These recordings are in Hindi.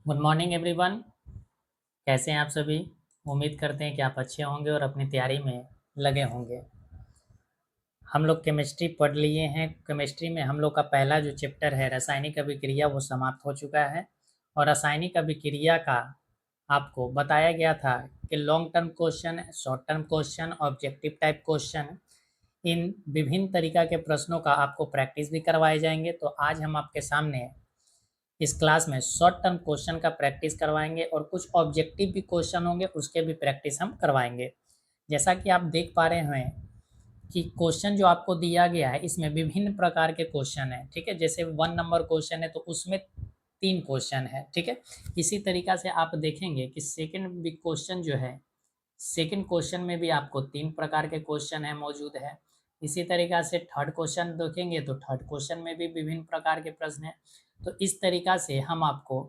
Good morning everyone. कैसे हैं आप सभी? उम्मीद करते हैं कि आप अच्छे होंगे और अपनी तैयारी में लगे होंगे। हम लोग केमिस्ट्री पढ़ लिए हैं। केमिस्ट्री में हम लोग का पहला जो चैप्टर है रासायनिक अभिक्रिया वो समाप्त हो चुका है। और रासायनिक अभिक्रिया का आपको बताया गया था कि long term question, short term question, objective type question, इन विभिन्न तरीका के प्रश्नों का आपको प्रैक्टिस भी करवाए जाएंगे। तो आज हम आपके सामने इस क्लास में शॉर्ट टर्म क्वेश्चन का प्रैक्टिस करवाएंगे और कुछ ऑब्जेक्टिव भी क्वेश्चन होंगे, उसके भी प्रैक्टिस हम करवाएंगे। जैसा कि आप देख पा रहे हैं कि क्वेश्चन जो आपको दिया गया है इसमें विभिन्न प्रकार के क्वेश्चन है। ठीक है, जैसे 1 नंबर क्वेश्चन है तो उसमें 3 क्वेश्चन है। ठीक है, इसी तरीका से आप देखेंगे कि सेकंड क्वेश्चन जो है, सेकंड क्वेश्चन में भी आपको 3 प्रकार के क्वेश्चन है मौजूद है। इसी तरीका से थर्ड क्वेश्चन देखेंगे तो थर्ड क्वेश्चन में भी विभिन्न प्रकार के प्रश्न है। तो इस तरीका से हम आपको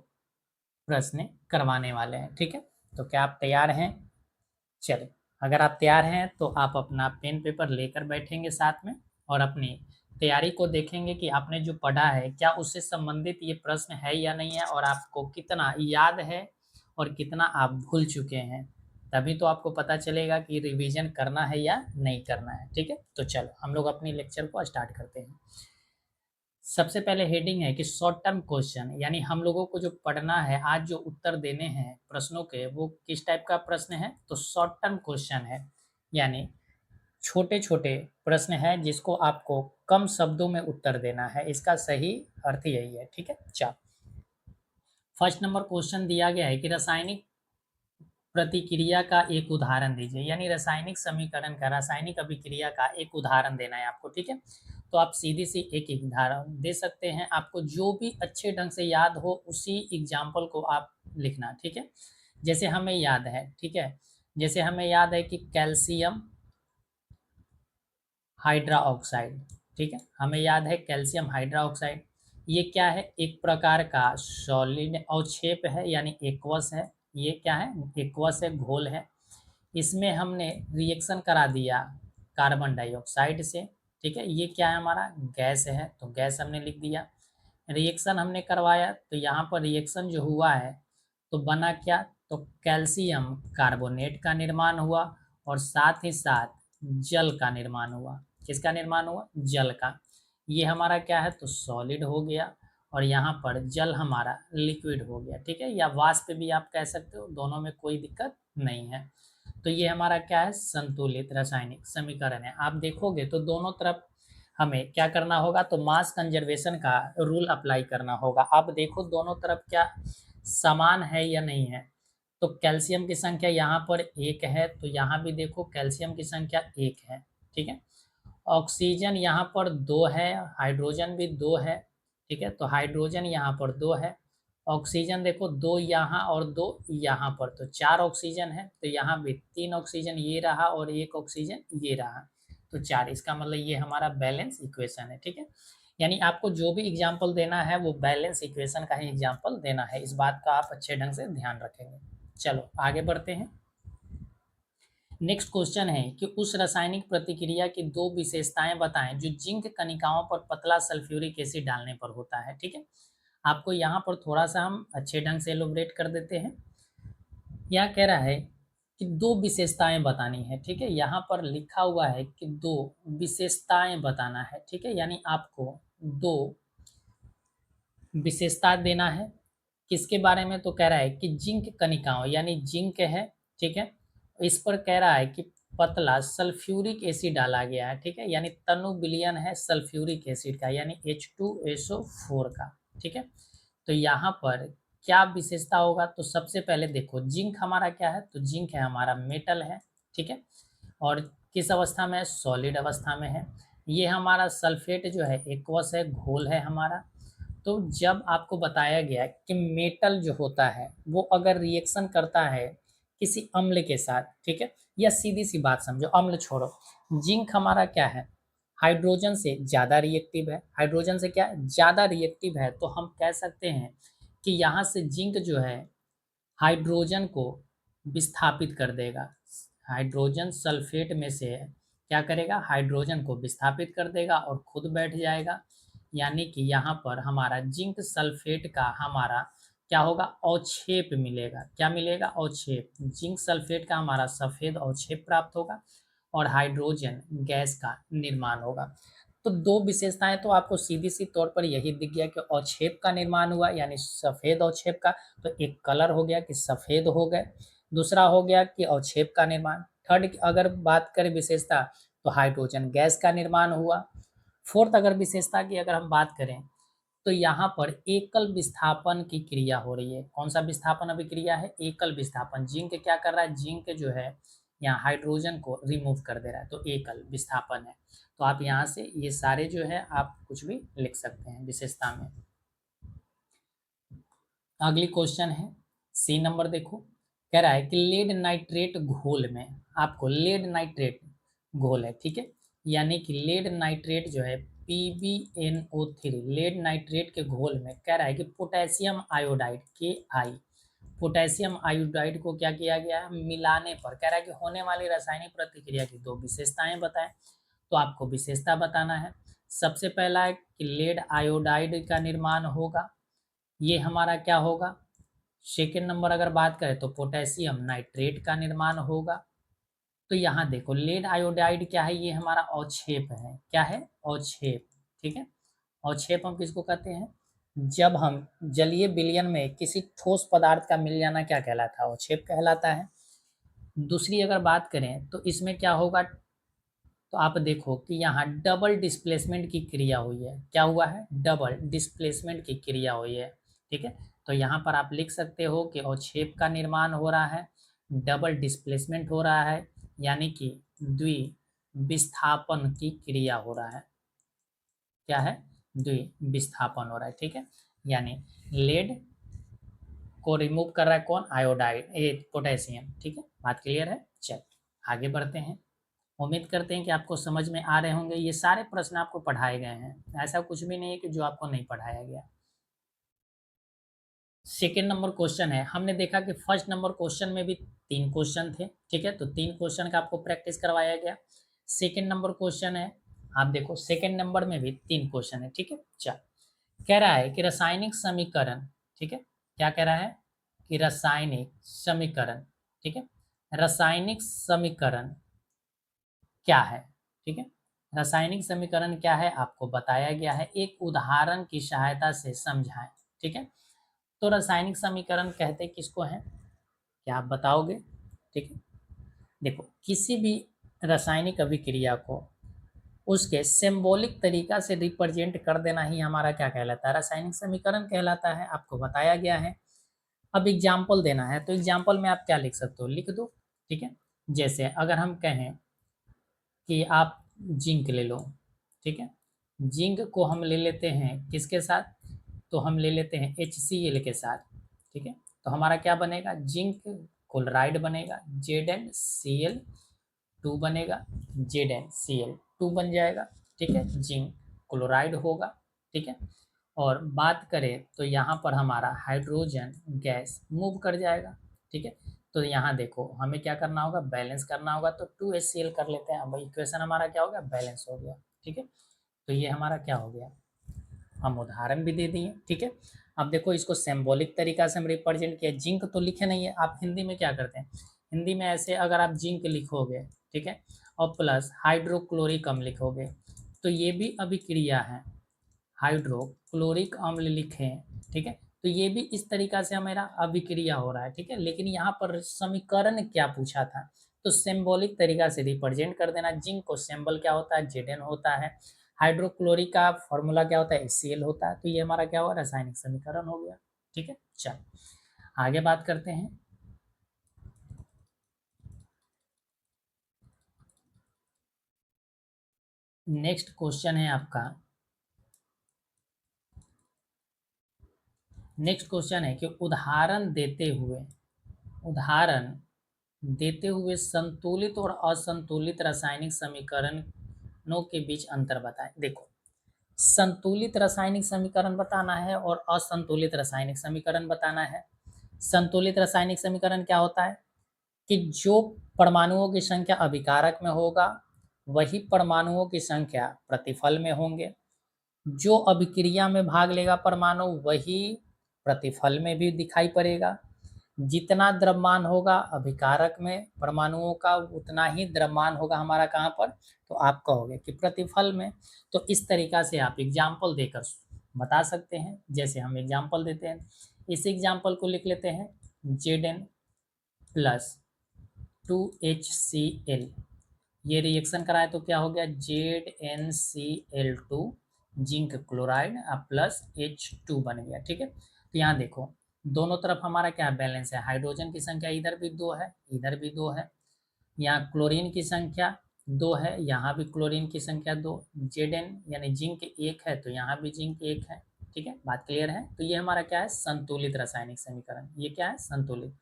प्रश्न करवाने वाले हैं। ठीक है, तो क्या आप तैयार हैं? चलिए, अगर आप तैयार हैं तो आप अपना पेन पेपर लेकर बैठेंगे साथ में और अपनी तैयारी को देखेंगे कि आपने जो पढ़ा है क्या उससे संबंधित ये प्रश्न है या नहीं है, और आपको कितना याद है और कितना आप भूल चुके हैं। तभी तो आपको पता चलेगा कि रिवीजन करना है या नहीं करना है। ठीक है, तो चलो हम लोग अपनी लेक्चर को स्टार्ट करते हैं। सबसे पहले हेडिंग है कि शॉर्ट टर्म क्वेश्चन, यानी हम लोगों को जो पढ़ना है, आज जो उत्तर देने हैं प्रश्नों के, वो किस टाइप का प्रश्न है? तो शॉर्ट टर्म क्वेश्चन है, यानी छोटे छोटे प्रश्न है जिसको आपको कम शब्दों में उत्तर देना है। इसका सही अर्थ यही है। ठीक है, चलो फर्स्ट नंबर क्वेश्चन दिया गया है कि रासायनिक प्रतिक्रिया का एक उदाहरण दीजिए, यानी रासायनिक समीकरण का, रासायनिक अभिक्रिया का एक उदाहरण देना है आपको। ठीक है, तो आप सीधी सी एक उदाहरण दे सकते हैं। आपको जो भी अच्छे ढंग से याद हो उसी एग्जाम्पल को आप लिखना। ठीक है, जैसे हमें याद है, ठीक है, जैसे हमें याद है कि कैल्शियम हाइड्रा ऑक्साइड, ठीक है, हमें याद है कैल्शियम हाइड्रा ऑक्साइड, ये क्या है? एक प्रकार का सॉलिड अवक्षेप है, यानी एक्वस है। ये क्या है? एक्वस है, घोल है। इसमें हमने रिएक्शन करा दिया कार्बन डाइऑक्साइड से। ठीक है, ये क्या है? हमारा गैस है, तो गैस हमने लिख दिया। रिएक्शन हमने करवाया तो यहाँ पर रिएक्शन जो हुआ है तो बना क्या? तो कैल्शियम कार्बोनेट का निर्माण हुआ और साथ ही साथ जल का निर्माण हुआ। किसका निर्माण हुआ? जल का। ये हमारा क्या है? तो सॉलिड हो गया और यहाँ पर जल हमारा लिक्विड हो गया। ठीक है, या वाष्प भी आप कह सकते हो, दोनों में कोई दिक्कत नहीं है। तो ये हमारा क्या है? संतुलित रासायनिक समीकरण है। आप देखोगे तो दोनों तरफ हमें क्या करना होगा? तो मास कंजर्वेशन का रूल अप्लाई करना होगा। अब देखो दोनों तरफ क्या समान है या नहीं है। तो कैल्शियम की संख्या यहाँ पर 1 है, तो यहाँ भी देखो कैल्शियम की संख्या 1 है। ठीक है, ऑक्सीजन यहाँ पर 2 है, हाइड्रोजन भी 2 है। ठीक है, तो हाइड्रोजन यहाँ पर 2 है, ऑक्सीजन देखो 2 यहाँ और 2 यहाँ पर, तो 4 ऑक्सीजन है। तो यहाँ भी 3 ऑक्सीजन ये रहा और 1 ऑक्सीजन ये रहा, तो 4। इसका मतलब ये हमारा बैलेंस इक्वेशन है। ठीक है, यानी आपको जो भी एग्जाम्पल देना है वो बैलेंस इक्वेशन का ही एग्जाम्पल देना है। इस बात का आप अच्छे ढंग से ध्यान रखेंगे। चलो आगे बढ़ते हैं। नेक्स्ट क्वेश्चन है कि उस रासायनिक प्रतिक्रिया की 2 विशेषताएं बताएं जो जिंक कणिकाओं पर पतला सल्फ्यूरिक एसिड डालने पर होता है। ठीक है, आपको यहाँ पर थोड़ा सा हम अच्छे ढंग से एलोबरेट कर देते हैं। यह कह रहा है कि 2 विशेषताएं बतानी है। ठीक है, यहाँ पर लिखा हुआ है कि 2 विशेषताएं बताना है। ठीक है, यानी आपको 2 विशेषता देना है। किसके बारे में? तो कह रहा है कि जिंक कणिकाओं, यानी जिंक है। ठीक है, इस पर कह रहा है कि पतला सल्फ्यूरिक एसिड डाला गया है। ठीक है, यानी तनु विलयन है सल्फ्यूरिक एसिड का, यानी H2SO4 का। ठीक है, तो यहाँ पर क्या विशेषता होगा? तो सबसे पहले देखो जिंक हमारा क्या है? तो जिंक है हमारा मेटल है। ठीक है, और किस अवस्था में है? सॉलिड अवस्था में है। ये हमारा सल्फेट जो है एक्वस है, घोल है हमारा। तो जब आपको बताया गया कि मेटल जो होता है वो अगर रिएक्शन करता है किसी अम्ल के साथ, ठीक है, या सीधी सी बात समझो, अम्ल छोड़ो, जिंक हमारा क्या है? हाइड्रोजन से ज़्यादा रिएक्टिव है। हाइड्रोजन से क्या ज़्यादा रिएक्टिव है, तो हम कह सकते हैं कि यहाँ से जिंक जो है हाइड्रोजन को विस्थापित कर देगा। हाइड्रोजन सल्फेट में से क्या करेगा? हाइड्रोजन को विस्थापित कर देगा और खुद बैठ जाएगा। यानी कि यहाँ पर हमारा जिंक सल्फेट का हमारा क्या होगा, अवक्षेप मिलेगा। क्या मिलेगा, अवक्षेप। जिंक सल्फेट का हमारा सफेद अवक्षेप प्राप्त होगा और हाइड्रोजन गैस का निर्माण होगा। तो दो विशेषताएं तो आपको सीधी सी तौर पर यही दिख गया कि अवक्षेप का निर्माण हुआ यानी सफेद अवक्षेप का, तो एक कलर हो गया कि सफेद हो गए, दूसरा हो गया कि अवक्षेप का निर्माण। थर्ड अगर बात करें विशेषता तो हाइड्रोजन गैस का निर्माण हुआ। फोर्थ अगर विशेषता की अगर हम बात करें तो यहाँ पर एकल विस्थापन की क्रिया हो रही है। कौन सा विस्थापन अभिक्रिया है, एकल विस्थापन। जिंक क्या कर रहा है, जिंक जो है यहाँ हाइड्रोजन को रिमूव कर दे रहा है, तो एकल विस्थापन है। तो आप यहाँ से ये सारे जो है आप कुछ भी लिख सकते हैं विशेषता में। अगली क्वेश्चन है सी नंबर, देखो कह रहा है कि लेड नाइट्रेट घोल में, आपको लेड नाइट्रेट घोल है, ठीक है, यानी कि लेड नाइट्रेट जो है PbNO3, लेड नाइट्रेट के घोल में कह रहा है कि potassium iodide Ki, potassium iodide को क्या किया गया है, मिलाने पर कह रहा है कि होने वाली रासायनिक प्रतिक्रिया की दो विशेषताएं बताएं। तो आपको विशेषता बताना है। सबसे पहला है कि लेड आयोडाइड का निर्माण होगा, ये हमारा क्या होगा। सेकेंड नंबर अगर बात करें तो पोटेशियम नाइट्रेट का निर्माण होगा। तो यहाँ देखो लेड आयोडाइड क्या है, ये हमारा अवक्षेप है। क्या है, अवक्षेप, ठीक है। अवक्षेप हम किसको कहते हैं, जब हम जलीय विलयन में किसी ठोस पदार्थ का मिल जाना क्या कहलाता है, अवक्षेप कहलाता है। दूसरी अगर बात करें तो इसमें क्या होगा, तो आप देखो कि यहाँ डबल डिस्प्लेसमेंट की क्रिया हुई है। क्या हुआ है, डबल डिस्प्लेसमेंट की क्रिया हुई है, ठीक है। तो यहाँ पर आप लिख सकते हो कि अवक्षेप का निर्माण हो रहा है, डबल डिस्प्लेसमेंट हो रहा है, यानी कि द्वि विस्थापन की क्रिया हो रहा है। क्या है, द्वि विस्थापन हो रहा है, ठीक है। यानी लेड को रिमूव कर रहा है कौन, आयोडाइड, ये पोटेशियम, ठीक है। बात क्लियर है। चल आगे बढ़ते हैं। उम्मीद करते हैं कि आपको समझ में आ रहे होंगे। ये सारे प्रश्न आपको पढ़ाए गए हैं, ऐसा कुछ भी नहीं है कि जो आपको नहीं पढ़ाया गया। सेकेंड नंबर क्वेश्चन है, हमने देखा कि फर्स्ट नंबर क्वेश्चन में भी 3 क्वेश्चन थे, ठीक है, तो 3 क्वेश्चन का आपको प्रैक्टिस करवाया गया। सेकेंड नंबर क्वेश्चन है, आप देखो सेकेंड नंबर में भी 3 क्वेश्चन है, ठीक है। चल कह रहा है कि रासायनिक समीकरण, ठीक है, क्या कह रहा है कि रासायनिक समीकरण, ठीक है, रासायनिक समीकरण क्या है, ठीक है, रासायनिक समीकरण क्या है आपको बताया गया है, एक उदाहरण की सहायता से समझाएं, ठीक है। तो रासायनिक समीकरण कहते किसको हैं, क्या आप बताओगे, ठीक है। देखो किसी भी रासायनिक अभिक्रिया को उसके सिंबॉलिक तरीका से रिप्रेजेंट कर देना ही हमारा क्या कहलाता है, रासायनिक समीकरण कहलाता है, आपको बताया गया है। अब एग्जाम्पल देना है, तो एग्जाम्पल में आप क्या लिख सकते हो, लिख दो, ठीक है। जैसे अगर हम कहें कि आप जिंक ले लो, ठीक है, जिंक को हम ले लेते हैं किसके साथ, तो हम ले लेते हैं HCl के साथ, ठीक है। तो हमारा क्या बनेगा, जिंक क्लोराइड बनेगा, ZnCl2 बनेगा, ZnCl2 बन जाएगा, ठीक है, जिंक क्लोराइड होगा, ठीक है। और बात करें तो यहाँ पर हमारा हाइड्रोजन गैस मूव कर जाएगा, ठीक है। तो यहाँ देखो हमें क्या करना होगा, बैलेंस करना होगा, तो 2HCl कर लेते हैं। अब इक्वेशन हमारा क्या हो गया, बैलेंस हो गया, ठीक है। तो ये हमारा क्या हो गया, हम उदाहरण भी दे दिए, ठीक है। अब देखो इसको सिंबॉलिक तरीका से हम रिप्रेजेंट किया, जिंक तो लिखे नहीं है, आप हिंदी में क्या करते हैं, हिंदी में ऐसे अगर आप जिंक लिखोगे, ठीक है, और प्लस हाइड्रोक्लोरिक अम्ल लिखोगे, तो ये भी अभिक्रिया है, हाइड्रोक्लोरिक अम्ल लिखें, ठीक है। तो ये भी इस तरीका से हमारा अभिक्रिया हो रहा है, ठीक है। लेकिन यहाँ पर समीकरण क्या पूछा था, तो सिंबॉलिक तरीका से रिप्रेजेंट कर देना। जिंक को सिंबल क्या होता है, Zn होता है, हाइड्रोक्लोरिक का फॉर्मूला क्या होता है, HCl होता है। तो ये हमारा क्या हुआ, रासायनिक समीकरण हो गया, ठीक है। चल आगे बात करते हैं। नेक्स्ट क्वेश्चन है आपका, नेक्स्ट क्वेश्चन है कि उदाहरण देते हुए संतुलित और असंतुलित रासायनिक समीकरणों के बीच अंतर बताएं। देखो संतुलित रासायनिक समीकरण बताना है और असंतुलित रासायनिक समीकरण बताना है। संतुलित रासायनिक समीकरण क्या होता है कि जो परमाणुओं की संख्या अभिकारक में होगा वही परमाणुओं की संख्या प्रतिफल में होंगे, जो अभिक्रिया में भाग लेगा परमाणु वही प्रतिफल में भी दिखाई पड़ेगा। जितना द्रव्यमान होगा अभिकारक में परमाणुओं का, उतना ही द्रव्यमान होगा हमारा कहाँ पर, तो आप कहोगे कि प्रतिफल में। तो इस तरीका से आप एग्जाम्पल देकर बता सकते हैं। जैसे हम एग्जाम्पल देते हैं, इस एग्जाम्पल को लिख लेते हैं, Zn प्लस 2HCl, ये रिएक्शन कराए तो क्या हो गया, ZnCl2 zinc chloride plus H2 बन गया। ठीक है, तो यहाँ देखो दोनों तरफ हमारा क्या बैलेंस है, हाइड्रोजन की संख्या इधर भी 2 है, इधर भी 2 है, यहाँ क्लोरीन की संख्या 2 है, यहाँ भी क्लोरीन की संख्या 2, Zn यानी जिंक 1 है तो यहाँ भी जिंक 1 है। ठीक है, बात क्लियर है। तो ये हमारा क्या है, संतुलित रासायनिक समीकरण, ये क्या है, संतुलित।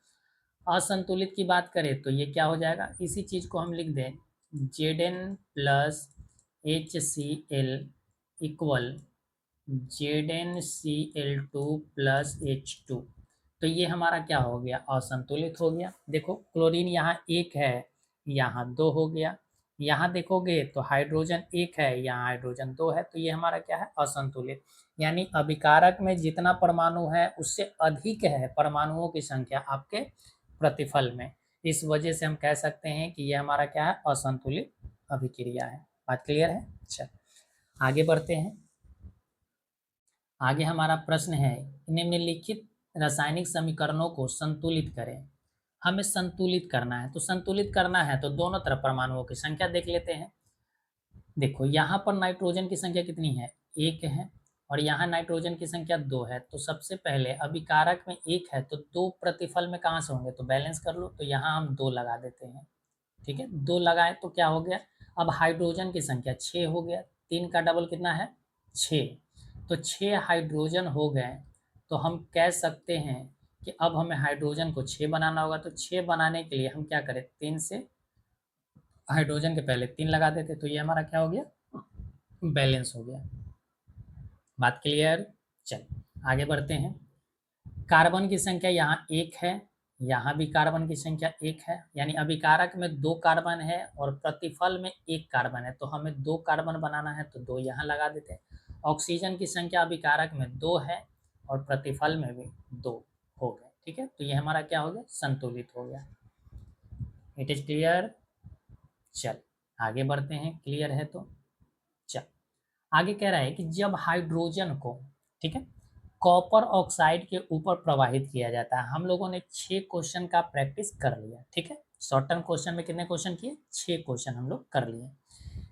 असंतुलित की बात करें तो ये क्या हो जाएगा, इसी चीज को हम लिख दें, Zn plus HCl equal ZnCl2 plus H2। तो ये हमारा क्या हो गया, असंतुलित हो गया। देखो क्लोरीन यहाँ 1 है, यहाँ 2 हो गया, यहाँ देखोगे तो हाइड्रोजन 1 है, यहाँ हाइड्रोजन 2 है, तो ये हमारा क्या है, असंतुलित। यानी अभिकारक में जितना परमाणु है उससे अधिक है परमाणुओं की संख्या आपके प्रतिफल में। इस वजह से हम कह सकते हैं कि यह हमारा क्या है, असंतुलित अभिक्रिया है। बात क्लियर है। अच्छा, आगे बढ़ते हैं। आगे हमारा प्रश्न है, निम्नलिखित रासायनिक समीकरणों को संतुलित करें। हमें संतुलित करना है, तो संतुलित करना है तो दोनों तरफ परमाणुओं की संख्या देख लेते हैं। देखो यहाँ पर नाइट्रोजन की संख्या कितनी है, 1 है, और यहाँ नाइट्रोजन की संख्या 2 है। तो सबसे पहले अभिकारक में 1 है तो 2 प्रतिफल में कहाँ से होंगे, तो बैलेंस कर लो, तो यहाँ हम 2 लगा देते हैं। ठीक है, 2 लगाए तो क्या हो गया, अब हाइड्रोजन की संख्या 6 हो गया, 3 का डबल कितना है, 6, तो 6 हाइड्रोजन हो गए। तो हम कह सकते हैं कि अब हमें हाइड्रोजन को 6 बनाना होगा, तो 6 बनाने के लिए हम क्या करें, 3 से हाइड्रोजन के पहले 3 लगा देते, तो ये हमारा क्या हो गया, बैलेंस हो गया। बात क्लियर। चल आगे बढ़ते हैं। कार्बन की संख्या यहाँ 1 है, यहाँ भी कार्बन की संख्या 1 है, यानी अभिकारक में 2 कार्बन है और प्रतिफल में 1 कार्बन है, तो हमें 2 कार्बन बनाना है, तो 2 यहाँ लगा देते हैं। ऑक्सीजन की संख्या अभिकारक में 2 है और प्रतिफल में भी 2 हो गए। ठीक है, तो ये हमारा क्या हो गया, संतुलित हो गया। It is clear. चल आगे बढ़ते हैं, क्लियर है तो चल आगे कह रहा है कि जब हाइड्रोजन को, ठीक है, कॉपर ऑक्साइड के ऊपर प्रवाहित किया जाता है। हम लोगों ने 6 क्वेश्चन का प्रैक्टिस कर लिया। ठीक है, शॉर्ट टर्म क्वेश्चन में कितने क्वेश्चन किए, 6 क्वेश्चन हम लोग कर लिए।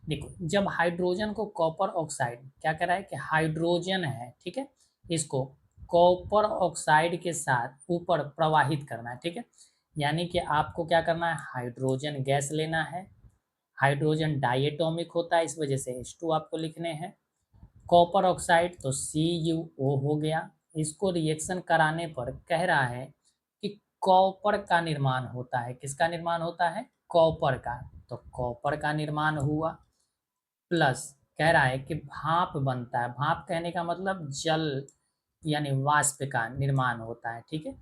देखो जब हाइड्रोजन को कॉपर ऑक्साइड, क्या कह रहा है कि हाइड्रोजन है, ठीक है, इसको कॉपर ऑक्साइड के साथ ऊपर प्रवाहित करना है। ठीक है, यानी कि आपको क्या करना है, हाइड्रोजन गैस लेना है, हाइड्रोजन डाइएटॉमिक होता है, इस वजह से H2 आपको लिखने हैं। कॉपर ऑक्साइड तो CuO हो गया, इसको रिएक्शन कराने पर कह रहा है कि कॉपर का निर्माण होता है। किसका निर्माण होता है, कॉपर का, तो कॉपर का निर्माण हुआ, प्लस कह रहा है कि भाप बनता है। भाप कहने का मतलब जल यानी वाष्प का निर्माण होता है। ठीक है,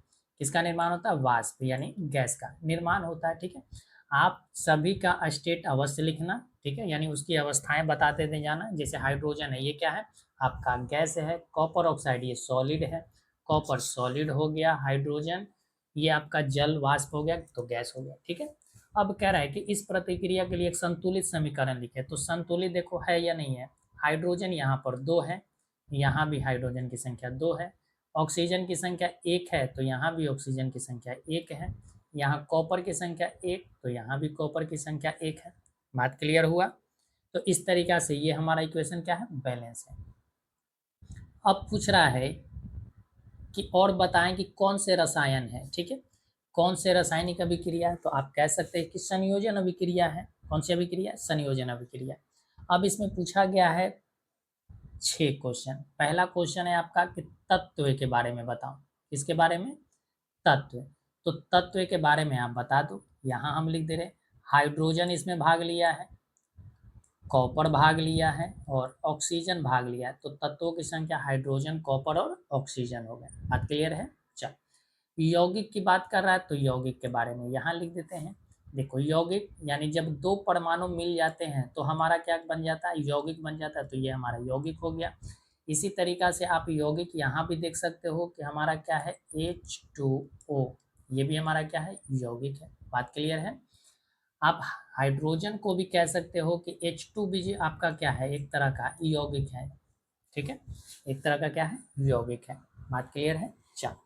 किसका निर्माण होता है, वाष्प यानी गैस का निर्माण होता है। ठीक है, आप सभी का स्टेट अवश्य लिखना। ठीक है, यानी उसकी अवस्थाएं बताते थे जाना। जैसे हाइड्रोजन है, ये क्या है, आपका गैस है। कॉपर ऑक्साइड ये सॉलिड है, कॉपर सॉलिड हो गया, हाइड्रोजन ये आपका जल वाष्प हो गया, तो गैस हो गया। ठीक है, अब कह रहा है कि इस प्रतिक्रिया के लिए एक संतुलित समीकरण लिखे। तो संतुलित देखो है या नहीं है, हाइड्रोजन यहाँ पर 2 है, यहाँ भी हाइड्रोजन की संख्या 2 है, ऑक्सीजन की संख्या 1 है, तो यहाँ भी ऑक्सीजन की संख्या 1 है, यहाँ कॉपर की संख्या 1, तो यहाँ भी कॉपर की संख्या 1 है। बात क्लियर हुआ। तो इस तरीका से ये हमारा इक्वेशन क्या है, बैलेंस है। अब पूछ रहा है कि और बताएं कि कौन से रसायन है। ठीक है, कौन से रासायनिक अभिक्रिया है, तो आप कह सकते हैं कि संयोजन अभिक्रिया है। कौन सी अभिक्रिया, संयोजन अभिक्रिया। अब इसमें पूछा गया है 6 क्वेश्चन। पहला क्वेश्चन है आपका कि तत्व के बारे में बताओ। किसके बारे में, तत्व। तो तत्व के बारे में आप बता दो। यहाँ हम लिख दे रहे हाइड्रोजन इसमें भाग लिया है, कॉपर भाग लिया है और ऑक्सीजन भाग लिया है। तो तत्वों की संख्या हाइड्रोजन, कॉपर और ऑक्सीजन हो गए। बात क्लियर है। चल यौगिक की बात कर रहा है, तो यौगिक के बारे में यहाँ लिख देते हैं। देखो यौगिक यानी जब 2 परमाणु मिल जाते हैं तो हमारा क्या बन जाता है, यौगिक बन जाता है। तो ये हमारा यौगिक हो गया। इसी तरीका से आप यौगिक यहाँ भी देख सकते हो कि हमारा क्या है H2O, ये भी हमारा क्या है यौगिक है। बात क्लियर है। आप हाइड्रोजन को भी कह सकते हो कि H2 भी आपका क्या है एक तरह का यौगिक है, ठीक है, एक तरह का क्या है यौगिक है। बात क्लियर है। चलो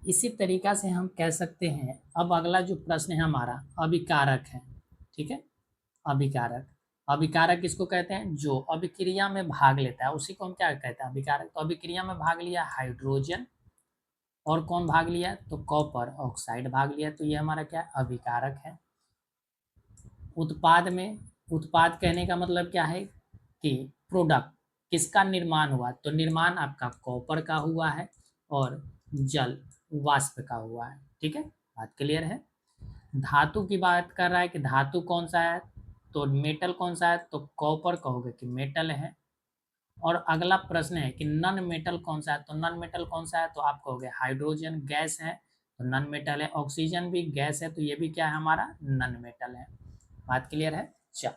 इसी तरीका से हम कह सकते हैं। अब अगला जो प्रश्न है हमारा अभिकारक है, ठीक है। अभिकारक, अभिकारक किसको कहते हैं, जो अभिक्रिया में भाग लेता है उसी को हम क्या कहते हैं अभिकारक। तो अभिक्रिया में भाग लिया हाइड्रोजन, और कौन भाग लिया तो कॉपर ऑक्साइड भाग लिया, तो ये हमारा क्या अभिकारक है। उत्पाद में, उत्पाद कहने का मतलब क्या है कि प्रोडक्ट किसका निर्माण हुआ, तो निर्माण आपका कॉपर का हुआ है और जल वाष्प का हुआ है, ठीक है। बात क्लियर है। धातु की बात कर रहा है कि धातु कौन सा है, तो मेटल कौन सा है, तो कॉपर कहोगे कि मेटल है। और अगला प्रश्न है कि नॉन मेटल कौन सा है, तो नॉन मेटल कौन सा है, तो आप कहोगे हाइड्रोजन गैस है तो नॉन मेटल है। ऑक्सीजन भी गैस है तो ये भी क्या है हमारा नॉन मेटल है। बात क्लियर है। चल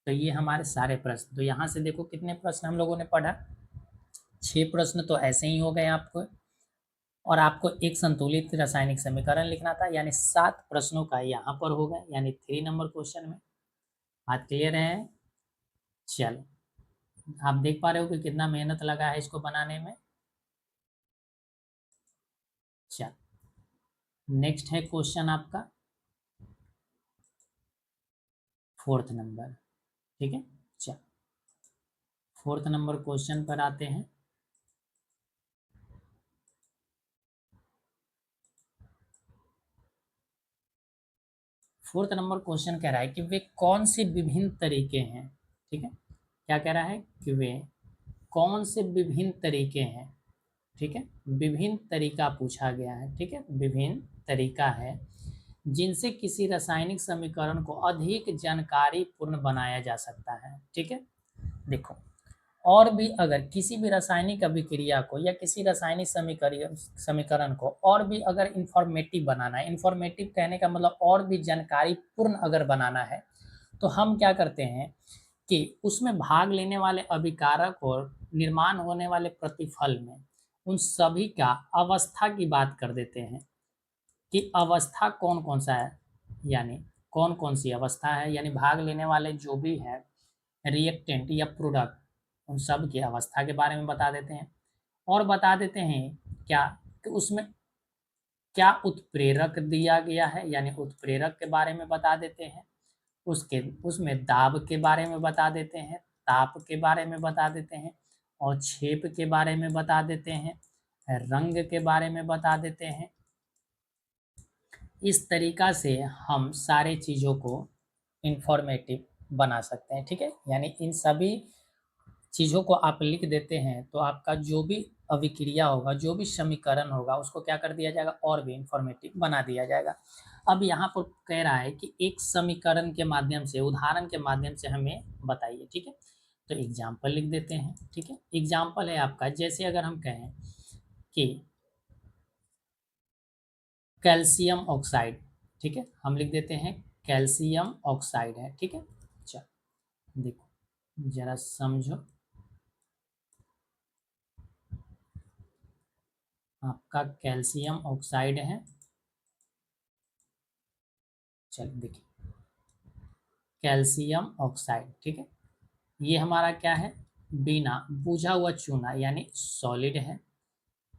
तो ये हमारे सारे प्रश्न, तो यहाँ से देखो कितने प्रश्न हम लोगों ने पढ़ा, 6 प्रश्न तो ऐसे ही हो गए आपको। और आपको एक संतुलित रासायनिक समीकरण लिखना था, यानी 7 प्रश्नों का यहाँ पर होगा, यानी 3 नंबर क्वेश्चन में। बात क्लियर है। चलो आप देख पा रहे हो कि कितना मेहनत लगा है इसको बनाने में। चल नेक्स्ट है क्वेश्चन आपका 4th नंबर, ठीक है। चल 4th नंबर क्वेश्चन पर आते हैं। 4th नंबर क्वेश्चन कह रहा है कि वे कौन से विभिन्न तरीके हैं, ठीक है। क्या कह रहा है कि वे कौन से विभिन्न तरीके हैं, ठीक है। विभिन्न तरीका पूछा गया है, ठीक है, विभिन्न तरीका है जिनसे किसी रासायनिक समीकरण को अधिक जानकारी पूर्ण बनाया जा सकता है, ठीक है। देखो और भी अगर किसी भी रासायनिक अभिक्रिया को या किसी रासायनिक समीकरण को और भी अगर इंफॉर्मेटिव बनाना है, इंफॉर्मेटिव कहने का मतलब और भी जानकारी पूर्ण अगर बनाना है, तो हम क्या करते हैं कि उसमें भाग लेने वाले अभिकारक और निर्माण होने वाले प्रतिफल में उन सभी का अवस्था की बात कर देते हैं कि अवस्था कौन कौन सा है, यानी कौन कौन सी अवस्था है, यानी भाग लेने वाले जो भी है रिएक्टेंट या प्रोडक्ट, उन सब की अवस्था के बारे में बता देते हैं। और बता देते हैं क्या कि उसमें क्या उत्प्रेरक दिया गया है, यानी उत्प्रेरक के बारे में बता देते हैं। उसके उसमें दाब के बारे में बता देते हैं, ताप के बारे में बता देते हैं, और छेप के बारे में बता देते हैं, रंग के बारे में बता देते हैं। इस तरीका से हम सारे चीज़ों को इंफॉर्मेटिव बना सकते हैं, ठीक है। यानी इन सभी चीज़ों को आप लिख देते हैं तो आपका जो भी अभिक्रिया होगा, जो भी समीकरण होगा, उसको क्या कर दिया जाएगा और भी इंफॉर्मेटिव बना दिया जाएगा। अब यहाँ पर कह रहा है कि एक समीकरण के माध्यम से, उदाहरण के माध्यम से हमें बताइए, ठीक है। तो एग्जाम्पल लिख देते हैं, ठीक है। एग्जाम्पल है आपका, जैसे अगर हम कहें कि कैल्शियम ऑक्साइड, ठीक है, हम लिख देते हैं कैल्शियम ऑक्साइड है, ठीक है। चलो देखो जरा समझो, आपका कैल्शियम ऑक्साइड है। चलो देखिए कैल्शियम ऑक्साइड, ठीक है, ये हमारा क्या है बिना बुझा हुआ चूना यानी सॉलिड है।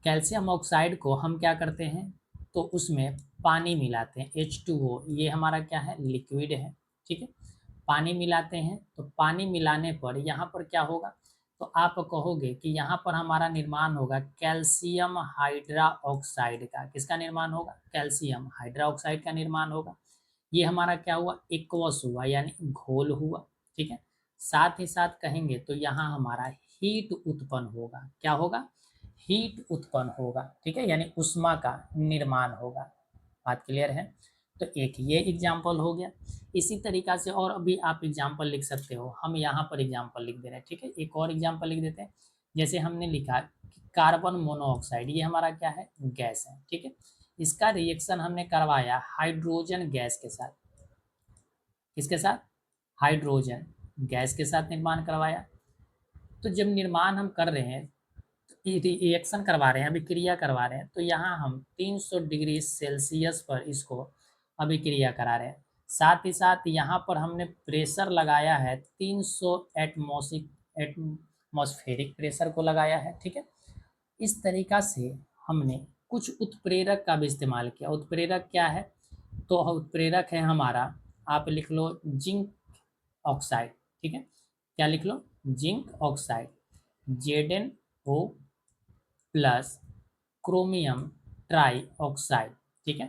कैल्शियम ऑक्साइड को हम क्या करते हैं तो उसमें पानी मिलाते हैं H2O, ये हमारा क्या है लिक्विड है, ठीक है। पानी मिलाते हैं तो पानी मिलाने पर यहाँ पर क्या होगा, तो आप कहोगे कि यहाँ पर हमारा निर्माण होगा कैल्शियम हाइड्रा ऑक्साइड का। किसका निर्माण होगा, कैल्शियम हाइड्रा ऑक्साइड का निर्माण होगा। ये हमारा क्या हुआ एक्वस हुआ, यानी घोल हुआ, ठीक है। साथ ही साथ कहेंगे तो यहाँ हमारा हीट उत्पन्न होगा। क्या होगा, हीट उत्पन्न होगा, ठीक है, यानी उष्मा का निर्माण होगा। बात क्लियर है। तो एक ये एग्जाम्पल हो गया। इसी तरीका से और भी आप एग्जाम्पल लिख सकते हो, हम यहाँ पर एग्जाम्पल लिख दे रहे हैं, ठीक है। एक और एग्जाम्पल लिख देते हैं, जैसे हमने लिखा कि कार्बन मोनोऑक्साइड, ये हमारा क्या है गैस है, ठीक है। इसका रिएक्शन हमने करवाया हाइड्रोजन गैस के साथ। किसके साथ, हाइड्रोजन गैस के साथ निर्माण करवाया। तो जब निर्माण हम कर रहे हैं, रिएक्शन करवा रहे हैं, अभिक्रिया करवा रहे हैं, तो यहाँ हम 300 डिग्री सेल्सियस पर इसको अभिक्रिया करा रहे हैं। साथ ही साथ यहाँ पर हमने प्रेशर लगाया है 300 एटमॉस्फेरिक प्रेशर को लगाया है, ठीक है। इस तरीका से हमने कुछ उत्प्रेरक का भी इस्तेमाल किया। उत्प्रेरक क्या है? तो उत्प्रेरक है हमारा, आप लिख लो जिंक ऑक्साइड, ठीक है। क्या लिख लो? Zinc oxide, ZnO plus chromium trioxide, ठीक है।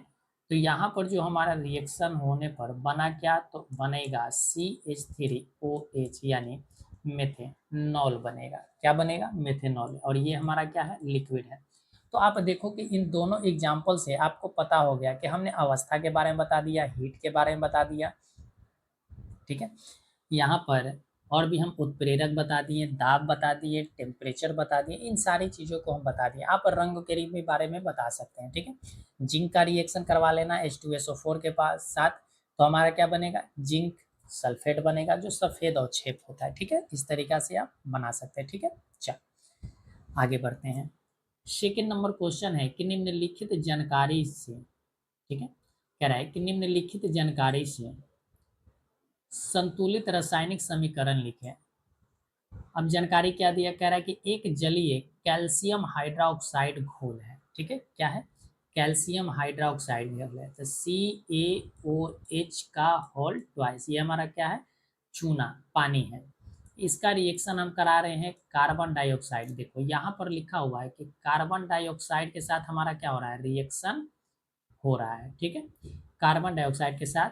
तो यहाँ पर जो हमारा रिएक्शन होने पर बना क्या, तो बनेगा CH3OH यानी मेथेनॉल बनेगा। क्या बनेगा? मेथेनॉल। और ये हमारा क्या है? लिक्विड है। तो आप देखो कि इन दोनों एग्जाम्पल से आपको पता हो गया कि हमने अवस्था के बारे में बता दिया, हीट के बारे में बता दिया, ठीक है। यहाँ पर और भी हम उत्प्रेरक बता दिए, दाब बता दिए, टेम्परेचर बता दिए, इन सारी चीज़ों को हम बता दिए। आप रंग के भी बारे में बता सकते हैं, ठीक है। जिंक का रिएक्शन करवा लेना H2SO4 के पास साथ, तो हमारा क्या बनेगा? जिंक सल्फेट बनेगा, जो सफ़ेद और छेप होता है, ठीक है। इस तरीका से आप बना सकते हैं, ठीक है। चल आगे बढ़ते हैं। सेकेंड नंबर क्वेश्चन है कि निम्नलिखित जानकारी से, ठीक है, कह रहा है कि निम्नलिखित जानकारी से संतुलित रासायनिक समीकरण लिखें। अब जानकारी क्या दिया? कह रहा है कि एक जलीय कैल्शियम हाइड्रोक्साइड घोल है, ठीक है। क्या है? कैल्शियम हाइड्रोक्साइड घोल है, तो CaOH का होल ट्वाइस, ये हमारा क्या है? चूना, पानी है। इसका रिएक्शन हम करा रहे हैं कार्बन डाइऑक्साइड। देखो यहाँ पर लिखा हुआ है कि कार्बन डाइऑक्साइड के साथ हमारा क्या हो रहा है? रिएक्शन हो रहा है, ठीक है। कार्बन डाइऑक्साइड के साथ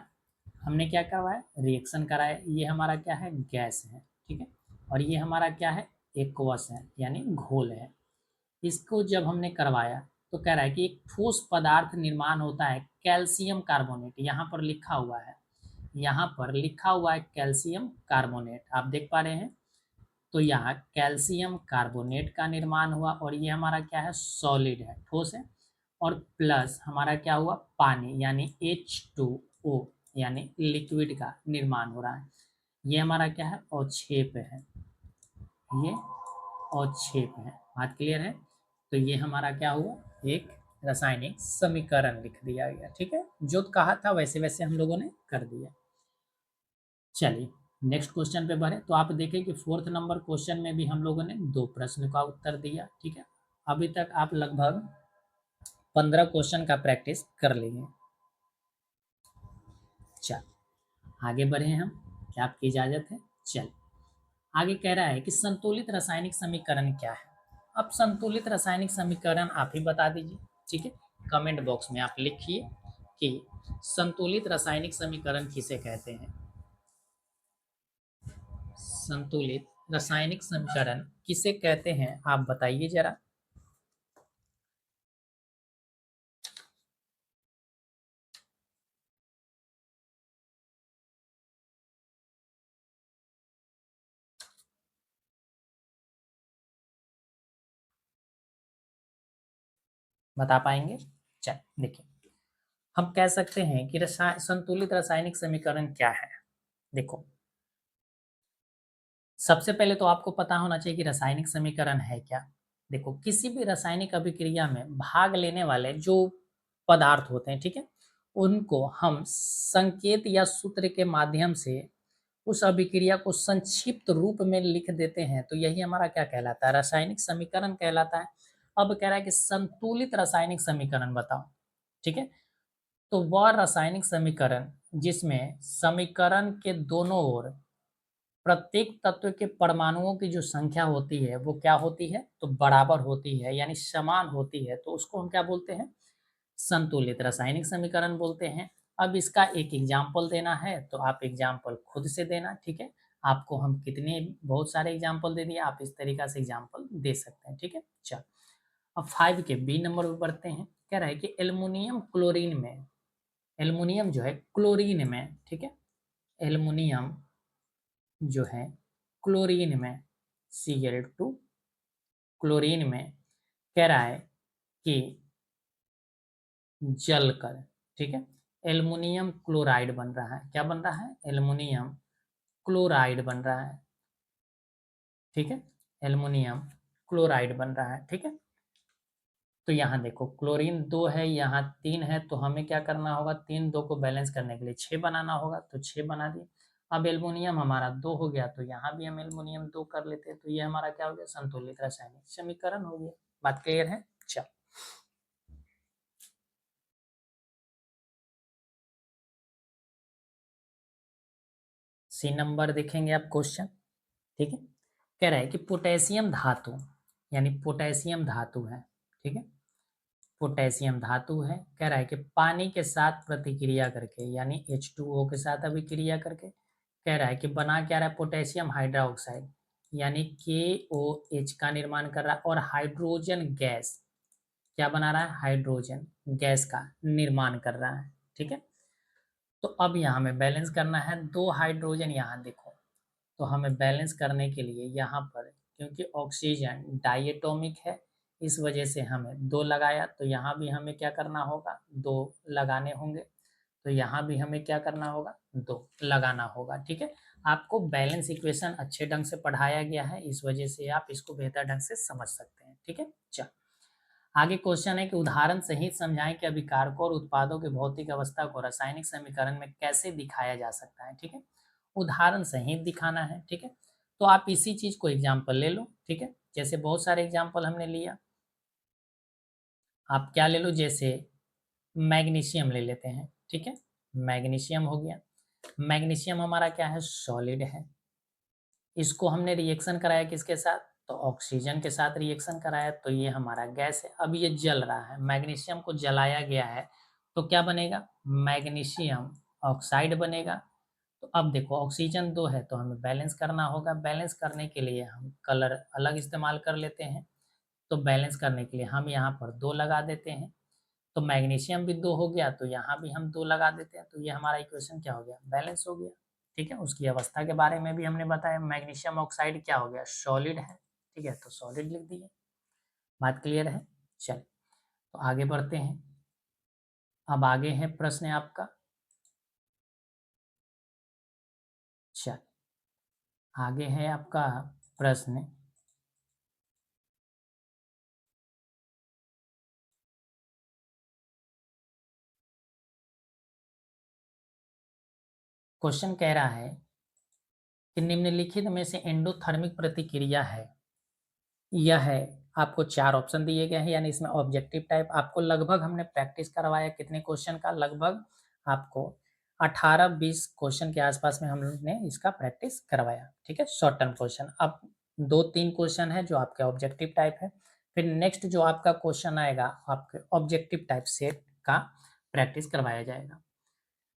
हमने क्या करवाया? रिएक्शन कराया। ये हमारा क्या है? गैस है, ठीक है। और ये हमारा क्या है? एक्वस है, यानी घोल है। इसको जब हमने करवाया तो कह रहा है कि एक ठोस पदार्थ निर्माण होता है कैल्शियम कार्बोनेट। यहाँ पर लिखा हुआ है, यहाँ पर लिखा हुआ है कैल्शियम कार्बोनेट, आप देख पा रहे हैं। तो यहाँ कैल्शियम कार्बोनेट का निर्माण हुआ, और ये हमारा क्या है? सॉलिड है, ठोस है। और प्लस हमारा क्या हुआ? पानी, यानी H2O, यानी लिक्विड का निर्माण हो रहा है। ये हमारा क्या है? अवक्षेप है, ये अवक्षेप है। बात क्लियर है? तो ये हमारा क्या हुआ? एक रासायनिक समीकरण लिख दिया गया, ठीक है। जो कहा था वैसे वैसे हम लोगों ने कर दिया। चलिए नेक्स्ट क्वेश्चन पे बढ़े। तो आप देखें कि फोर्थ नंबर क्वेश्चन में भी हम लोगों ने 2 प्रश्न का उत्तर दिया, ठीक है। अभी तक आप लगभग 15 क्वेश्चन का प्रैक्टिस कर लिए। चल आगे बढ़े हम, क्या आपकी इजाजत है? चल आगे कह रहा है कि संतुलित रासायनिक समीकरण क्या है। अब संतुलित रासायनिक समीकरण आप ही बता दीजिए, ठीक है। कमेंट बॉक्स में आप लिखिए कि संतुलित रासायनिक समीकरण किसे कहते हैं। संतुलित रासायनिक समीकरण किसे कहते हैं, आप बताइए जरा। बता पाएंगे? चल देखिए, हम कह सकते हैं कि संतुलित रासायनिक समीकरण क्या है। देखो सबसे पहले तो आपको पता होना चाहिए कि रासायनिक समीकरण है क्या। देखो किसी भी रासायनिक अभिक्रिया में भाग लेने वाले जो पदार्थ होते हैं, ठीक है, उनको हम संकेत या सूत्र के माध्यम से उस अभिक्रिया को संक्षिप्त रूप में लिख देते हैं, तो यही हमारा क्या कहलाता है? रासायनिक समीकरण कहलाता है। अब कह रहा है कि संतुलित रासायनिक समीकरण बताओ, ठीक है। तो वह रासायनिक समीकरण जिसमें समीकरण के दोनों ओर प्रत्येक तत्व के परमाणुओं की जो संख्या होती है वो क्या होती है? तो बराबर होती है, यानी समान होती है, तो उसको हम क्या बोलते हैं? संतुलित रासायनिक समीकरण बोलते हैं। अब इसका एक एग्जाम्पल देना है तो आप एग्जाम्पल खुद से देना, ठीक है। आपको हम कितने बहुत सारे एग्जाम्पल दे दिए, आप इस तरीका से एग्जाम्पल दे सकते हैं, ठीक है। चल अब 5 के बी नंबर पर बढ़ते हैं। कह रहा है कि एल्युमिनियम क्लोरीन में, एल्युमिनियम जो है क्लोरीन में, ठीक है, एल्युमिनियम जो है क्लोरीन में Cl2, क्लोरीन में कह रहा है कि जलकर, ठीक है, एल्युमिनियम क्लोराइड बन रहा है। क्या बन रहा है? एल्युमिनियम क्लोराइड बन रहा है, ठीक है। एल्युमिनियम क्लोराइड बन रहा है। ठीक है, तो यहाँ देखो क्लोरीन 2 है, यहाँ 3 है, तो हमें क्या करना होगा, 3 2 को बैलेंस करने के लिए 6 बनाना होगा, तो 6 बना दिए। अब एल्युमिनियम हमारा 2 हो गया, तो यहाँ भी हम एल्युमिनियम 2 कर लेते हैं, तो ये हमारा क्या हो गया, संतुलित रासायनिक समीकरण हो गया। बात क्लियर है? चल, सी नंबर देखेंगे आप क्वेश्चन। ठीक है, कह रहा है कि पोटेशियम धातु, यानी पोटेशियम धातु है। ठीक है, पोटेशियम धातु है, कह रहा है कि पानी के साथ प्रतिक्रिया करके, यानी H2O के साथ अभिक्रिया करके, कह रहा है कि बना क्या रहा है, पोटेशियम हाइड्रोक्साइड, यानी KOH का निर्माण कर रहा है, और हाइड्रोजन गैस, क्या बना रहा है, हाइड्रोजन गैस का निर्माण कर रहा है। ठीक है, तो अब यहाँ हमें बैलेंस करना है, 2 हाइड्रोजन यहाँ देखो, तो हमें बैलेंस करने के लिए यहाँ पर, क्योंकि ऑक्सीजन डायटोमिक है, इस वजह से हमें 2 लगाया, तो यहाँ भी हमें क्या करना होगा, 2 लगाने होंगे, तो यहाँ भी हमें क्या करना होगा, 2 लगाना होगा। ठीक है, आपको बैलेंस इक्वेशन अच्छे ढंग से पढ़ाया गया है, इस वजह से आप इसको बेहतर ढंग से समझ सकते हैं। ठीक है, चल आगे क्वेश्चन है कि उदाहरण सहित समझाएं कि अभिकारकों और उत्पादों की भौतिक अवस्था को रासायनिक समीकरण में कैसे दिखाया जा सकता है। ठीक है, उदाहरण सहित दिखाना है। ठीक है, तो आप इसी चीज को एग्जाम्पल ले लो। ठीक है, जैसे बहुत सारे एग्जाम्पल हमने लिया, आप क्या ले लो, जैसे मैग्नीशियम ले लेते हैं। ठीक है, मैग्नीशियम हो गया, मैग्नीशियम हमारा क्या है, सॉलिड है, इसको हमने रिएक्शन कराया किसके साथ, तो ऑक्सीजन के साथ रिएक्शन कराया, तो ये हमारा गैस है। अब ये जल रहा है, मैग्नीशियम को जलाया गया है, तो क्या बनेगा, मैग्नीशियम ऑक्साइड बनेगा। तो अब देखो ऑक्सीजन 2 है, तो हमें बैलेंस करना होगा, बैलेंस करने के लिए हम कलर अलग इस्तेमाल कर लेते हैं, तो बैलेंस करने के लिए हम यहाँ पर 2 लगा देते हैं, तो मैग्नीशियम भी 2 हो गया, तो यहाँ भी हम 2 लगा देते हैं, तो ये हमारा इक्वेशन क्या हो गया, बैलेंस हो गया। ठीक है, उसकी अवस्था के बारे में भी हमने बताया, मैग्नीशियम ऑक्साइड क्या हो गया, सॉलिड है। ठीक है, तो सॉलिड लिख दिए। बात क्लियर है? चल, तो आगे बढ़ते हैं। अब आगे है प्रश्न आपका, चल आगे है आपका प्रश्न, क्वेश्चन कह रहा है कि निम्नलिखित में से एंडोथर्मिक प्रतिक्रिया है, यह है, आपको 4 ऑप्शन दिए गए हैं, यानी इसमें ऑब्जेक्टिव टाइप, आपको लगभग हमने प्रैक्टिस करवाया कितने क्वेश्चन का, लगभग आपको 18-20 क्वेश्चन के आसपास में हम लोग ने इसका प्रैक्टिस करवाया। ठीक है, शॉर्ट टर्म क्वेश्चन, अब 2-3 क्वेश्चन है जो आपके ऑब्जेक्टिव टाइप है, फिर नेक्स्ट जो आपका क्वेश्चन आएगा आपके ऑब्जेक्टिव टाइप सेट का प्रैक्टिस करवाया जाएगा।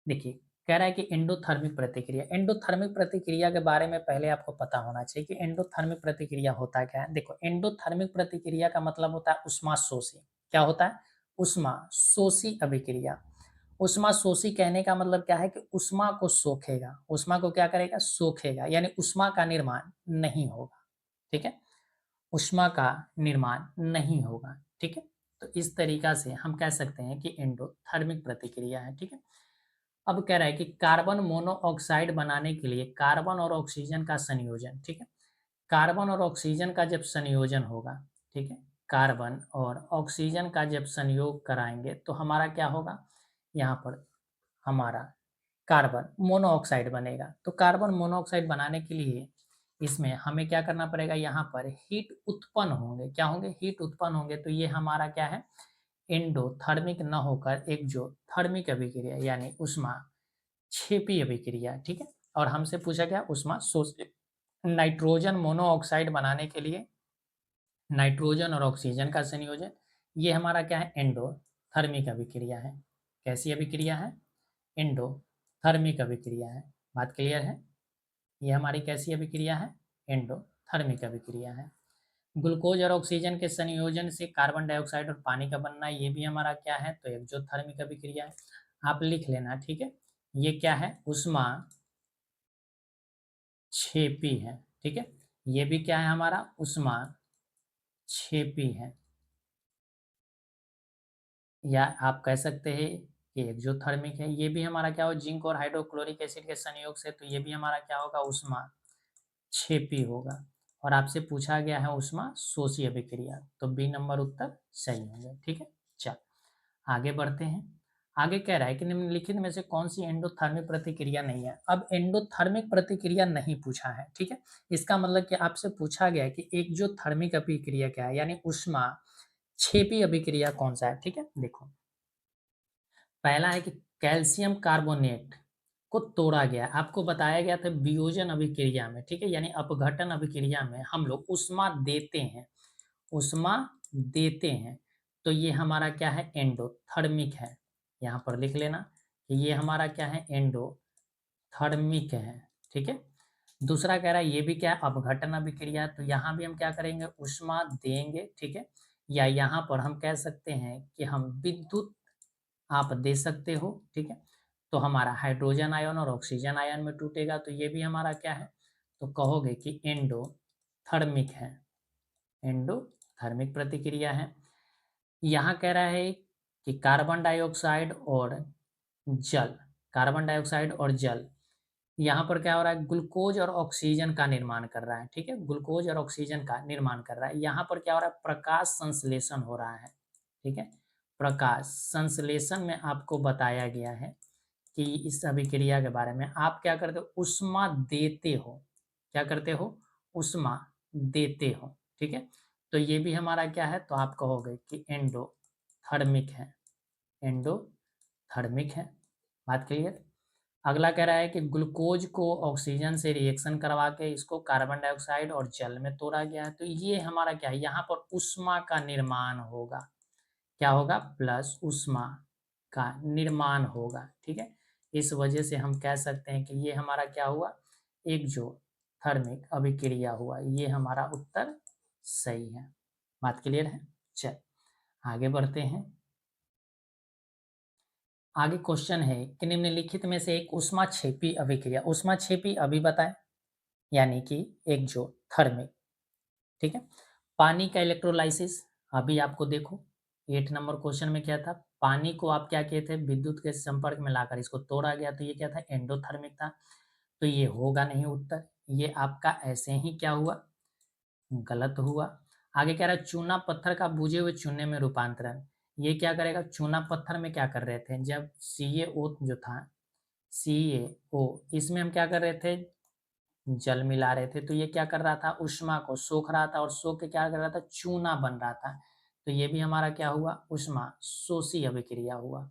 देखिए, कह रहा है कि एंडोथर्मिक प्रतिक्रिया, एंडोथर्मिक प्रतिक्रिया के बारे में पहले आपको पता होना चाहिए कि एंडोथर्मिक प्रतिक्रिया होता क्या है। देखो, एंडोथर्मिक प्रतिक्रिया का मतलब होता है उष्माशोषी। क्या होता है, उष्माशोषी अभिक्रिया। उष्माशोषी कहने का मतलब क्या है कि उष्मा को सोखेगा, उष्मा को क्या करेगा, सोखेगा, यानी उष्मा का निर्माण नहीं होगा। ठीक है, उष्मा का निर्माण नहीं होगा। ठीक है, तो इस तरीका से हम कह सकते हैं कि एंडोथर्मिक प्रतिक्रिया है। ठीक है, अब कह रहा है कि कार्बन मोनोऑक्साइड बनाने के लिए कार्बन और ऑक्सीजन का संयोजन, ठीक है, कार्बन और ऑक्सीजन का जब संयोजन होगा, ठीक है, कार्बन और ऑक्सीजन का जब संयोग कराएंगे तो हमारा क्या होगा, यहाँ पर हमारा कार्बन मोनोऑक्साइड बनेगा। तो कार्बन मोनोऑक्साइड बनाने के लिए इसमें हमें क्या करना पड़ेगा, यहाँ पर हीट उत्पन्न होंगे, क्या होंगे, हीट उत्पन्न होंगे, तो ये हमारा क्या है, एंडोथर्मिक न होकर एक जो थर्मिक अभिक्रिया यानी उष्मा क्षेपी अभिक्रिया। ठीक है, और हमसे पूछा गया उष्मा शोषित, नाइट्रोजन मोनोऑक्साइड बनाने के लिए नाइट्रोजन और ऑक्सीजन का संयोजन, ये हमारा क्या है, एंडोथर्मिक अभिक्रिया है। कैसी अभिक्रिया है, एंडोथर्मिक अभिक्रिया है। बात क्लियर है, ये हमारी कैसी अभिक्रिया है, एंडोथर्मिक अभिक्रिया है। ग्लूकोज और ऑक्सीजन के संयोजन से कार्बन डाइऑक्साइड और पानी का बनना, ये भी हमारा क्या है, तो एक्सोथर्मिक अभिक्रिया है। आप लिख लेना। ठीक है, ये क्या है, उष्मा क्षेपी है। ठीक है, ये भी क्या है, हमारा उष्मा क्षेपी है, या आप कह सकते हैं कि एक्सोथर्मिक है। ये भी हमारा क्या हो, जिंक और हाइड्रोक्लोरिक एसिड के संयोग से, तो ये भी हमारा क्या होगा, उष्मा क्षेपी होगा। और आपसे पूछा गया है उष्मा शोषी अभिक्रिया, तो बी नंबर उत्तर सही होंगे। ठीक है, चल आगे बढ़ते हैं। आगे कह रहा है कि निम्नलिखित में से कौन सी एंडोथर्मिक प्रतिक्रिया नहीं है। अब एंडोथर्मिक प्रतिक्रिया नहीं पूछा है, ठीक है, इसका मतलब कि आपसे पूछा गया है कि एक जो थर्मिक अभिक्रिया क्या है, यानी उष्मा क्षेपी अभिक्रिया कौन सा है। ठीक है, देखो पहला है कि कैल्शियम कार्बोनेट को तोड़ा गया, आपको बताया गया था वियोजन अभिक्रिया में, ठीक है, यानी अपघटन अभिक्रिया में हम लोग उष्मा देते हैं, उष्मा देते हैं, तो ये हमारा क्या है, एंडोथर्मिक है। यहाँ पर लिख लेना कि ये हमारा क्या है, एंडोथर्मिक है। ठीक है, दूसरा कह रहा है ये भी क्या है, अपघटन अभिक्रिया, तो यहाँ भी हम क्या करेंगे, उष्मा देंगे। ठीक है, या यहाँ पर हम कह सकते हैं कि हम विद्युत आप दे सकते हो। ठीक है, तो हमारा हाइड्रोजन आयन और ऑक्सीजन आयन में टूटेगा, तो ये भी हमारा क्या है, तो कहोगे कि एंडोथर्मिक है, एंडोथर्मिक प्रतिक्रिया है। यहाँ कह रहा है कि कार्बन डाइऑक्साइड और जल, कार्बन डाइऑक्साइड और जल, यहाँ पर क्या हो रहा है, ग्लूकोज और ऑक्सीजन का निर्माण कर रहा है। ठीक है, ग्लूकोज और ऑक्सीजन का निर्माण कर रहा है। यहाँ पर क्या हो रहा है, प्रकाश संश्लेषण हो रहा है। ठीक है, प्रकाश संश्लेषण में आपको बताया गया है कि इस अभिक्रिया के बारे में आप क्या करते हो, उष्मा देते हो, क्या करते हो, उष्मा देते हो। ठीक है, तो ये भी हमारा क्या है, तो आप कहोगे कि एंडोथर्मिक है, एंडोथर्मिक है। बात क्लियर। अगला कह रहा है कि ग्लूकोज को ऑक्सीजन से रिएक्शन करवा के इसको कार्बन डाइऑक्साइड और जल में तोड़ा गया है, तो ये हमारा क्या है, यहाँ पर उष्मा का निर्माण होगा, क्या होगा, प्लस उष्मा का निर्माण होगा। ठीक है, इस वजह से हम कह सकते हैं कि ये हमारा क्या हुआ, एक जो थर्मिक अभिक्रिया हुआ, ये हमारा उत्तर सही है। बात क्लियर है। चल आगे बढ़ते हैं। आगे क्वेश्चन है कि निम्नलिखित में से एक ऊष्माक्षेपी अभिक्रिया, ऊष्माक्षेपी अभी बताएं, यानी कि एक जो थर्मिक। ठीक है, पानी का इलेक्ट्रोलाइसिस, अभी आपको देखो 8 नंबर क्वेश्चन में क्या था, पानी को आप क्या किए थे, विद्युत के संपर्क में लाकर इसको तोड़ा गया, तो ये क्या था, एंडोथर्मिक था, तो ये होगा नहीं उत्तर, ये आपका ऐसे ही क्या हुआ, गलत हुआ। आगे कह रहा है चूना पत्थर का बुझे हुए चूने में रूपांतरण, ये क्या करेगा, चूना पत्थर में क्या कर रहे थे, जब CaO जो था, CaO इसमें हम क्या कर रहे थे, जल मिला रहे थे, तो ये क्या कर रहा था, उष्मा को सोख रहा था, और सोख के क्या कर रहा था, चूना बन रहा था, तो ये भी हमारा क्या हुआ, उष्मा शोषी अभिक्रिया हुआ।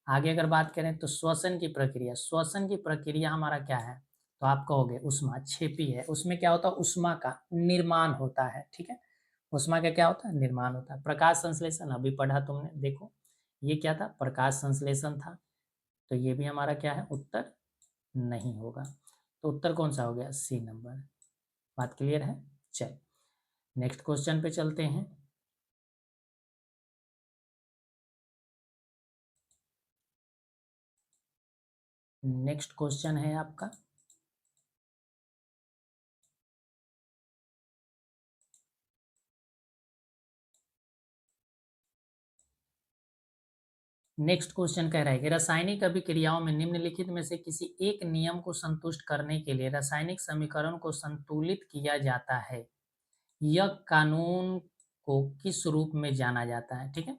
आगे अगर बात करें तो श्वसन की प्रक्रिया, श्वसन की प्रक्रिया हमारा क्या है, तो आप कहोगे उष्मा क्षेपी है, उसमें क्या होता है, उष्मा का निर्माण होता है। ठीक है, उष्मा का क्या होता है, निर्माण होता है। प्रकाश संश्लेषण अभी पढ़ा तुमने, देखो ये क्या था, प्रकाश संश्लेषण था, तो ये भी हमारा क्या है, उत्तर नहीं होगा, तो उत्तर कौन सा हो गया, सी नंबर। बात क्लियर है। चल नेक्स्ट क्वेश्चन पे चलते हैं। नेक्स्ट क्वेश्चन है आपका, नेक्स्ट क्वेश्चन कह रहा है कि रासायनिक अभिक्रियाओं में निम्नलिखित में से किसी एक नियम को संतुष्ट करने के लिए रासायनिक समीकरण को संतुलित किया जाता है, यह कानून को किस रूप में जाना जाता है। ठीक है,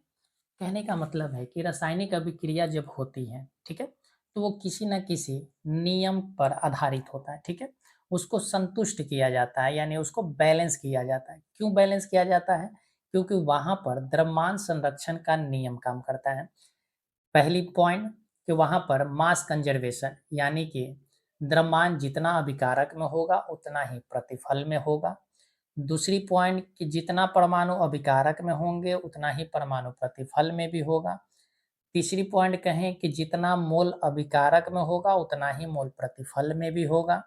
कहने का मतलब है कि रासायनिक अभिक्रिया जब होती है, ठीक है, तो वो किसी न किसी नियम पर आधारित होता है। ठीक है, उसको संतुष्ट किया जाता है, यानी उसको बैलेंस किया जाता है। क्यों बैलेंस किया जाता है, क्योंकि वहां पर द्रव्यमान संरक्षण का नियम काम करता है। पहली पॉइंट कि वहां पर मास कंजर्वेशन, यानी कि द्रव्यमान जितना अभिकारक में होगा उतना ही प्रतिफल में होगा। दूसरी पॉइंट कि जितना परमाणु अभिकारक में होंगे उतना ही परमाणु प्रतिफल में भी होगा। तीसरी पॉइंट कहें कि जितना मोल अभिकारक में होगा उतना ही मोल प्रतिफल में भी होगा।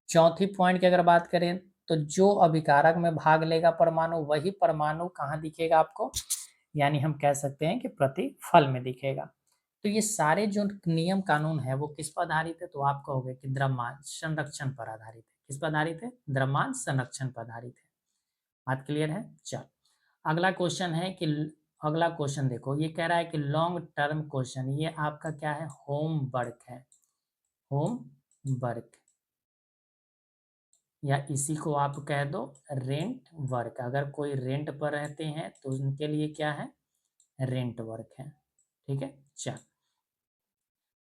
चौथी पॉइंट की अगर बात करें तो जो अभिकारक में भाग लेगा परमाणु, वही परमाणु कहाँ दिखेगा आपको, यानी हम कह सकते हैं कि प्रतिफल में दिखेगा। तो ये सारे जो नियम कानून है वो किस पर आधारित है, तो आप कहोगे कि द्रव्यमान संरक्षण पर आधारित है। किस पर आधारित है, द्रव्यमान संरक्षण पर आधारित है। बात क्लियर है। चल अगला क्वेश्चन है कि अगला क्वेश्चन देखो, ये कह रहा है कि लॉन्ग टर्म क्वेश्चन, ये आपका क्या है, होम वर्क है, होम वर्क। या इसी को आप कह दो रेंट वर्क। अगर कोई रेंट पर रहते हैं तो उनके लिए क्या है, रेंट वर्क है। ठीक है, चल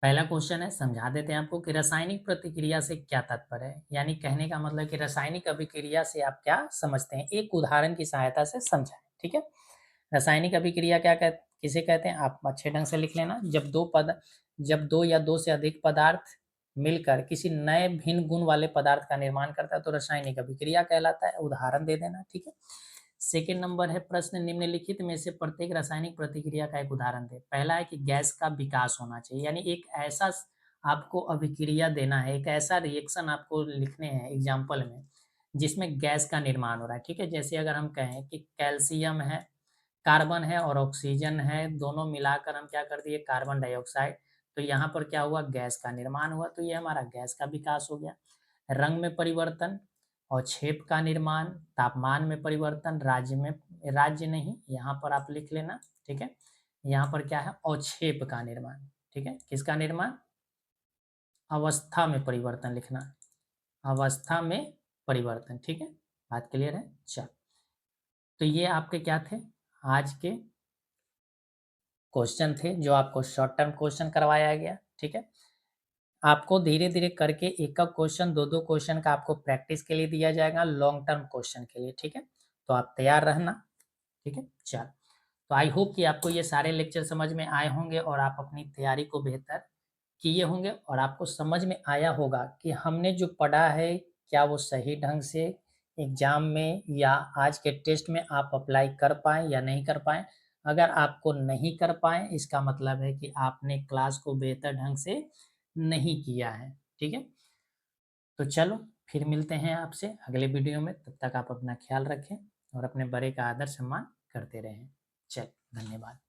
पहला क्वेश्चन है, समझा देते हैं आपको कि रासायनिक प्रतिक्रिया से क्या तात्पर्य है। यानी कहने का मतलब कि रासायनिक अभिक्रिया से आप क्या समझते हैं, एक उदाहरण की सहायता से समझाएं। ठीक है, रासायनिक अभिक्रिया किसे कहते हैं, आप अच्छे ढंग से लिख लेना। जब दो या दो से अधिक पदार्थ मिलकर किसी नए भिन्न गुण वाले पदार्थ का निर्माण करता है तो रासायनिक अभिक्रिया कहलाता है। उदाहरण दे देना। ठीक है, सेकेंड नंबर है, प्रश्न निम्नलिखित में से प्रत्येक रासायनिक प्रतिक्रिया का एक उदाहरण दे। पहला है कि गैस का विकास होना चाहिए, यानी एक ऐसा आपको अभिक्रिया देना है, एक ऐसा रिएक्शन आपको लिखने हैं एग्जाम्पल में जिसमें गैस का निर्माण हो रहा है। ठीक है, जैसे अगर हम कहें कि कैल्शियम है, कार्बन है और ऑक्सीजन है, दोनों मिलाकर हम क्या कर दिए, कार्बन डाइऑक्साइड। तो यहाँ पर क्या हुआ, गैस का निर्माण हुआ, तो ये हमारा गैस का विकास हो गया। रंग में परिवर्तन और छेप का निर्माण, तापमान में परिवर्तन, राज्य नहीं, यहाँ पर आप लिख लेना। ठीक है, यहाँ पर क्या है, अवक्षेप का निर्माण। ठीक है, किसका निर्माण, अवस्था में परिवर्तन लिखना, अवस्था में परिवर्तन। ठीक है, बात क्लियर है। चल, तो ये आपके क्या थे, आज के क्वेश्चन थे जो आपको शॉर्ट टर्म क्वेश्चन करवाया गया। ठीक है, आपको धीरे धीरे करके एक एक क्वेश्चन, दो दो क्वेश्चन का आपको प्रैक्टिस के लिए दिया जाएगा, लॉन्ग टर्म क्वेश्चन के लिए। ठीक है, तो आप तैयार रहना। ठीक है, चल, तो आई होप कि आपको ये सारे लेक्चर समझ में आए होंगे और आप अपनी तैयारी को बेहतर किए होंगे और आपको समझ में आया होगा कि हमने जो पढ़ा है क्या वो सही ढंग से एग्जाम में या आज के टेस्ट में आप अप्लाई कर पाए या नहीं कर पाए। अगर आपको नहीं कर पाए, इसका मतलब है कि आपने क्लास को बेहतर ढंग से नहीं किया है। ठीक है, तो चलो फिर मिलते हैं आपसे अगले वीडियो में। तब तक आप अपना ख्याल रखें और अपने बड़े का आदर सम्मान करते रहें। चल, धन्यवाद।